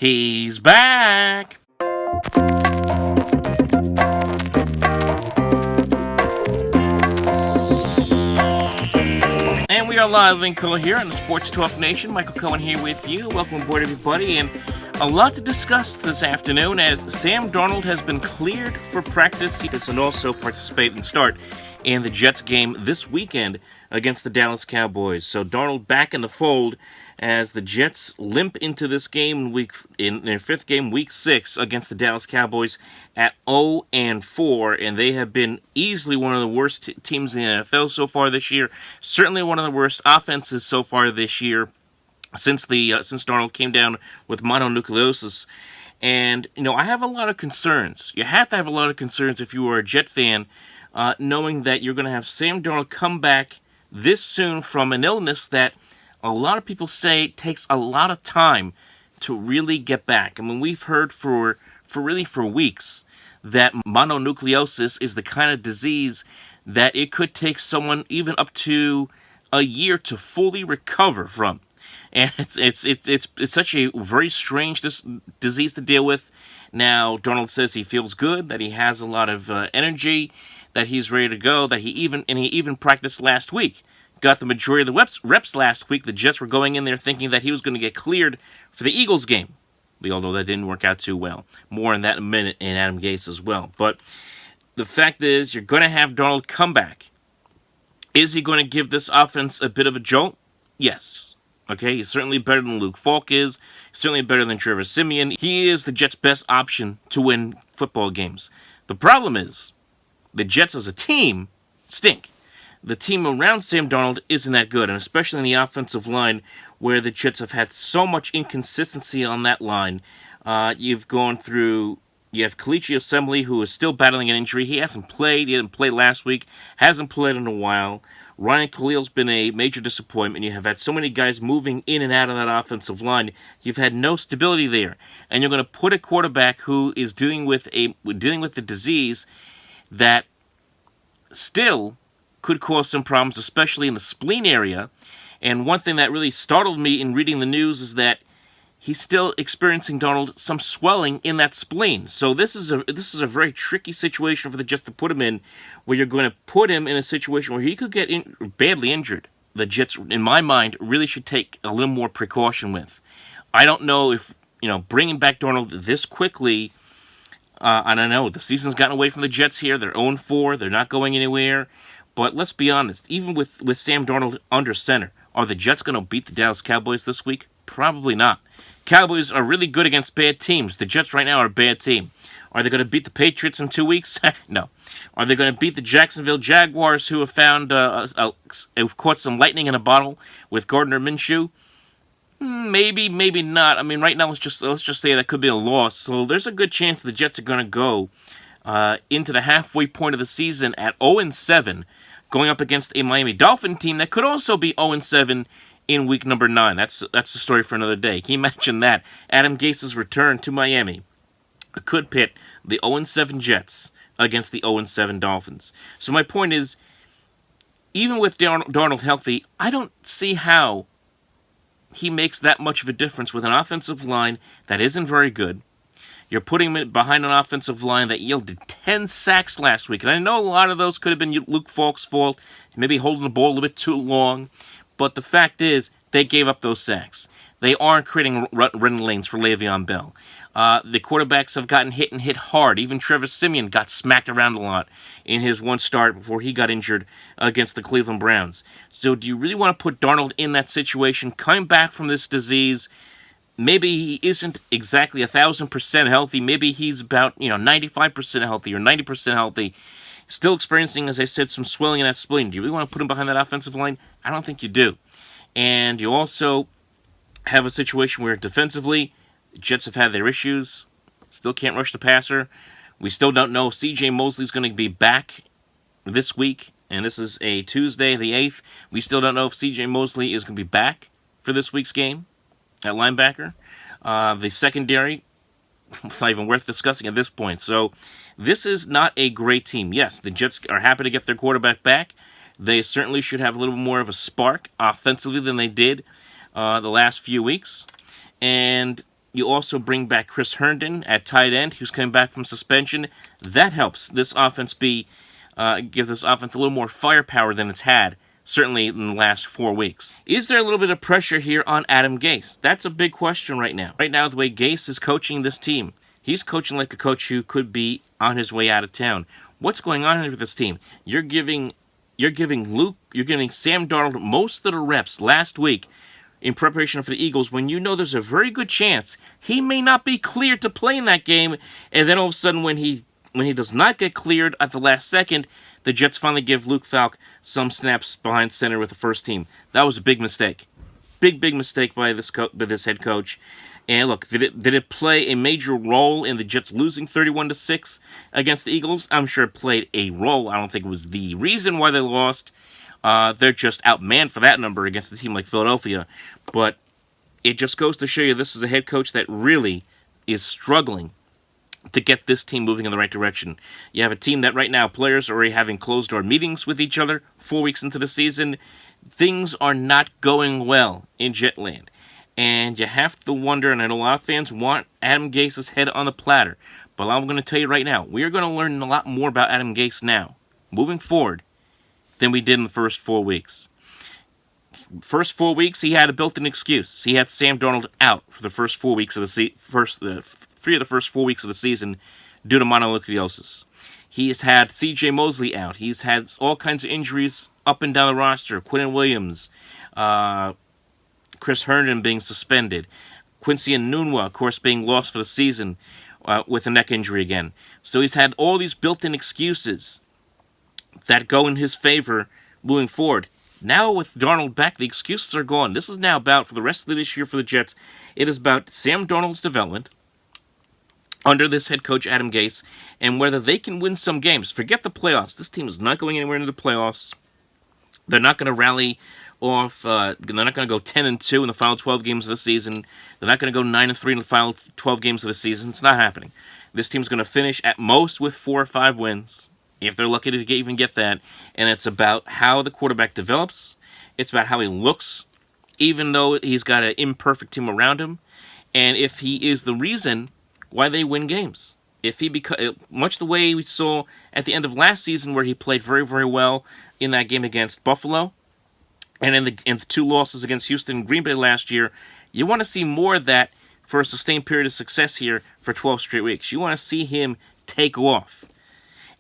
He's back! And we are live in color here on the Sports Talk Nation. Michael Cohen here with you. Welcome aboard, everybody. And a lot to discuss this afternoon as Sam Darnold has been cleared for practice. He doesn't also participate and start in the Jets game this weekend against the Dallas Cowboys. So Darnold back in the fold as the Jets limp into this game in their fifth game, week 6, against the Dallas Cowboys at 0-4, and they have been easily one of the worst teams in the NFL so far this year. Certainly one of the worst offenses so far this year since Darnold came down with mononucleosis. And I have a lot of concerns. You have to have a lot of concerns if you are a Jet fan, knowing that you're going to have Sam Darnold come back this soon from an illness that a lot of people say takes a lot of time to really get back. I mean, we've heard for weeks that mononucleosis is the kind of disease that it could take someone even up to a year to fully recover from. And it's such a very strange disease to deal with. Now, Darnold says he feels good, that he has a lot of energy, that he's ready to go, that he even practiced last week. Got the majority of the reps last week. The Jets were going in there thinking that he was going to get cleared for the Eagles game. We all know that didn't work out too well. More on that in a minute, and Adam Gase as well. But the fact is, you're going to have Darnold come back. Is he going to give this offense a bit of a jolt? Yes. Okay, he's certainly better than Luke Falk is. He's certainly better than Trevor Siemian. He is the Jets' best option to win football games. The problem is, the Jets as a team stink. The team around Sam Darnold isn't that good, and especially in the offensive line, where the Jets have had so much inconsistency on that line. You have Kalichi Assembly, who is still battling an injury. He hasn't played. He didn't play last week. Hasn't played in a while. Ryan Khalil's been a major disappointment. You have had so many guys moving in and out of that offensive line. You've had no stability there, and you're going to put a quarterback who is dealing with the disease that still could cause some problems, especially in the spleen area. And one thing that really startled me in reading the news is that he's still experiencing, Darnold, some swelling in that spleen. So this is a very tricky situation for the Jets to put him in, where you're going to put him in a situation where he could get badly injured. The Jets, in my mind, really should take a little more precaution with. I don't know if bringing back Darnold this quickly. I don't know. The season's gotten away from the Jets here. They're 0-4. They're not going anywhere. But let's be honest, even with Sam Darnold under center, are the Jets going to beat the Dallas Cowboys this week? Probably not. Cowboys are really good against bad teams. The Jets right now are a bad team. Are they going to beat the Patriots in 2 weeks? No. Are they going to beat the Jacksonville Jaguars, who have have caught some lightning in a bottle with Gardner Minshew? Maybe, maybe not. I mean, right now, let's just say that could be a loss. So there's a good chance the Jets are going to go into the halfway point of the season at 0-7, going up against a Miami Dolphin team that could also be 0-7 in week number 9. That's the story for another day. Can you imagine that? Adam Gase's return to Miami could pit the 0-7 Jets against the 0-7 Dolphins. So my point is, even with Darnold healthy, I don't see how he makes that much of a difference with an offensive line that isn't very good. You're putting him behind an offensive line that yielded 10 sacks last week. And I know a lot of those could have been Luke Falk's fault, maybe holding the ball a little bit too long. But the fact is, they gave up those sacks. They aren't creating running lanes for Le'Veon Bell. The quarterbacks have gotten hit and hit hard. Even Trevor Siemian got smacked around a lot in his one start before he got injured against the Cleveland Browns. So do you really want to put Darnold in that situation, coming back from this disease? Maybe he isn't exactly 1,000% healthy. Maybe he's about 95% healthy or 90% healthy. Still experiencing, as I said, some swelling in that spleen. Do you really want to put him behind that offensive line? I don't think you do. And you also have a situation where defensively, the Jets have had their issues. Still can't rush the passer. We still don't know if C.J. Mosley is going to be back this week. And this is a Tuesday, the 8th. We still don't know if C.J. Mosley is going to be back for this week's game at linebacker. The secondary, it's not even worth discussing at this point. So this is not a great team. Yes, the Jets are happy to get their quarterback back. They certainly should have a little more of a spark offensively than they did the last few weeks. And You also bring back Chris Herndon at tight end, who's coming back from suspension. That helps this offense give this offense a little more firepower than it's had, certainly in the last 4 weeks. Is there a little bit of pressure here on Adam Gase? That's a big question right now. Right now, the way Gase is coaching this team, he's coaching like a coach who could be on his way out of town. What's going on here with this team? You're giving Sam Darnold most of the reps last week in preparation for the Eagles when you know there's a very good chance he may not be cleared to play in that game, and then all of a sudden when he does not get cleared at the last second, the Jets finally give Luke Falk some snaps behind center with the first team. That was a big mistake. Big mistake by this head coach. And look, did it play a major role in the Jets losing 31-6 against the Eagles? I'm sure it played a role. I don't think it was the reason why they lost. They're just outmanned for that number against a team like Philadelphia. But it just goes to show you this is a head coach that really is struggling to get this team moving in the right direction. You have a team that right now players are already having closed-door meetings with each other 4 weeks into the season. Things are not going well in Jetland. And you have to wonder, and I know a lot of fans want Adam Gase's head on the platter. But I'm going to tell you right now, we are going to learn a lot more about Adam Gase now, moving forward, than we did in the first 4 weeks. First 4 weeks, he had a built-in excuse. He had Sam Darnold out for the first 4 weeks of the three of the first 4 weeks of the season due to mononucleosis. He's had C.J. Mosley out. He's had all kinds of injuries up and down the roster. Quinnen Williams, Chris Herndon being suspended, Quincy Enunwa, of course, being lost for the season with a neck injury again. So he's had all these built-in excuses that go in his favor moving forward. Now with Darnold back, the excuses are gone. This is now about, for the rest of this year for the Jets, it is about Sam Darnold's development under this head coach, Adam Gase, and whether they can win some games. Forget the playoffs. This team is not going anywhere into the playoffs. They're not going to rally off. They're not going to go 10-2 in the final 12 games of the season. They're not going to go 9-3 in the final 12 games of the season. It's not happening. This team's going to finish at most with 4 or 5 wins, if they're lucky to even get that. And it's about how the quarterback develops. It's about how he looks, even though he's got an imperfect team around him. And if he is the reason why they win games. If he much the way we saw at the end of last season, where he played very, very well in that game against Buffalo, and in the 2 losses against Houston and Green Bay last year, you want to see more of that for a sustained period of success here for 12 straight weeks. You want to see him take off.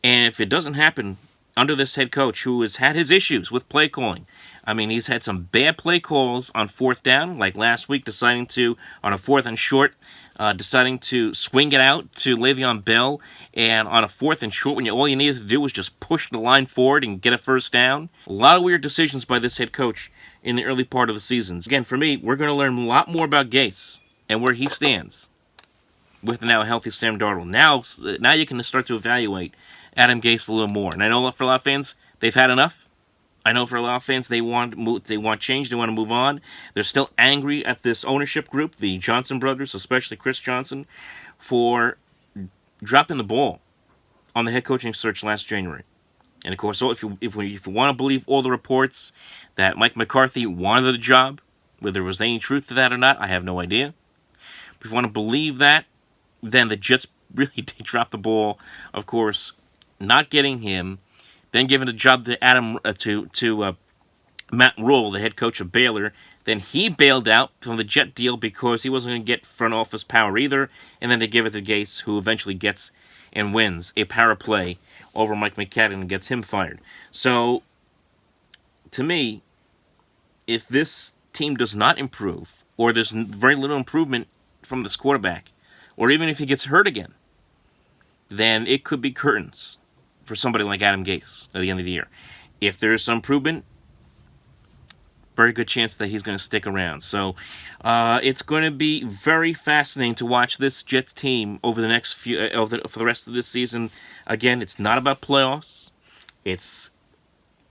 And if it doesn't happen under this head coach, who has had his issues with play calling, I mean, he's had some bad play calls on 4th down, like last week, deciding to, on a 4th and short, deciding to swing it out to Le'Veon Bell, and on a 4th and short, when all you needed to do was just push the line forward and get a first down. A lot of weird decisions by this head coach in the early part of the seasons. Again, for me, we're going to learn a lot more about Gase and where he stands with now a healthy Sam Darnold. Now you can start to evaluate Adam Gase a little more. And I know for a lot of fans, they've had enough. I know for a lot of fans, they want change, they want to move on. They're still angry at this ownership group, the Johnson brothers, especially Chris Johnson, for dropping the ball on the head coaching search last January. And of course, if you want to believe all the reports that Mike McCarthy wanted the job, whether there was any truth to that or not, I have no idea. But if you want to believe that, then the Jets really did drop the ball, of course, not getting him, then giving the job to Matt Rule, the head coach of Baylor. Then he bailed out from the Jet deal because he wasn't going to get front office power either. And then they give it to Gase, who eventually gets and wins a power play over Mike McCadden and gets him fired. So, to me, if this team does not improve, or there's very little improvement from this quarterback, or even if he gets hurt again, then it could be curtains for somebody like Adam Gase at the end of the year. If there's some improvement, very good chance that he's going to stick around. So it's going to be very fascinating to watch this Jets team over the next for the rest of this season. Again, it's not about playoffs. It's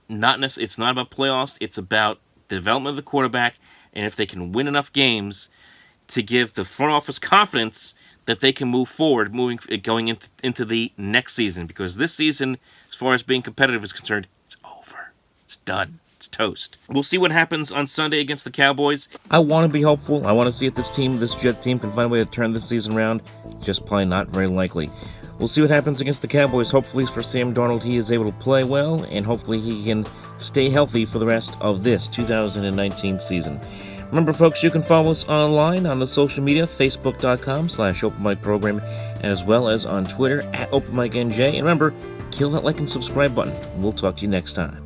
not about playoffs. It's about the development of the quarterback, and if they can win enough games to give the front office confidence that they can move forward, going into the next season. Because this season, as far as being competitive is concerned, it's over. It's done. French toast. We'll see what happens on Sunday against the Cowboys. I want to be hopeful. I want to see if this Jet team, can find a way to turn this season around. Just probably not very likely. We'll see what happens against the Cowboys. Hopefully for Sam Darnold, he is able to play well, and hopefully he can stay healthy for the rest of this 2019 season. Remember, folks, you can follow us online on the social media, facebook.com/OpenMicProgram, and as well as on Twitter @OpenMicNJ. And remember, kill that like and subscribe button. We'll talk to you next time.